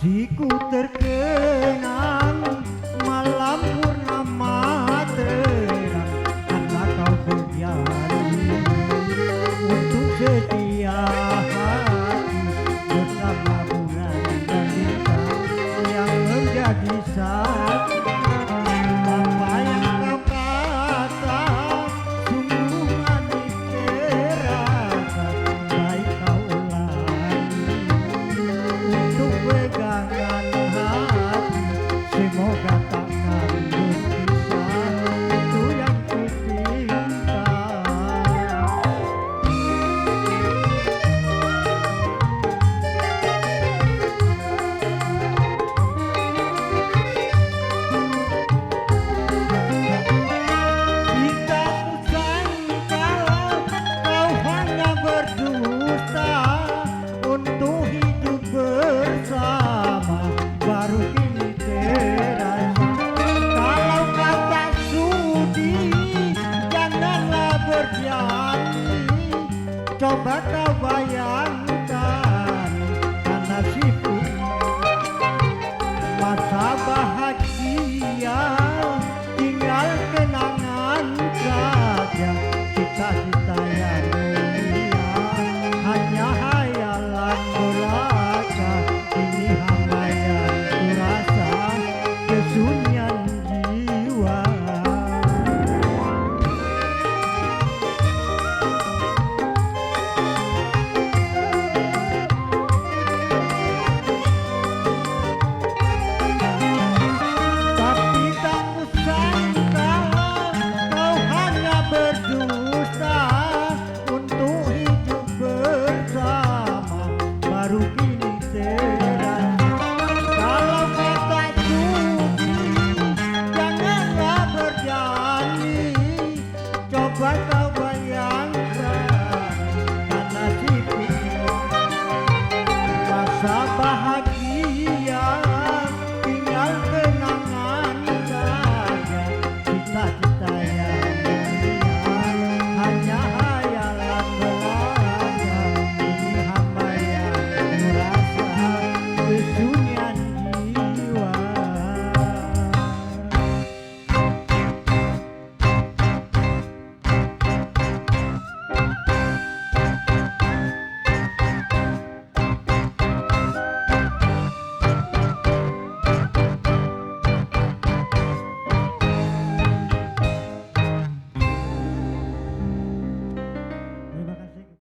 Hatiku terkenang malam purnama terang karena kau berjanji untuk setia hati bersama bulan dan bintang yang menjadi satu. Apa yang kau kata sungguh manis terasa, baik kau ulangi untuk pegangan hati, semoga takkan berpisah, itu yang kupinta. Jika ku sangka kau hanya berdusta untuk hidup bersama, baru kini terasa. Kalau kau tak sudi, janganlah berjanji. Coba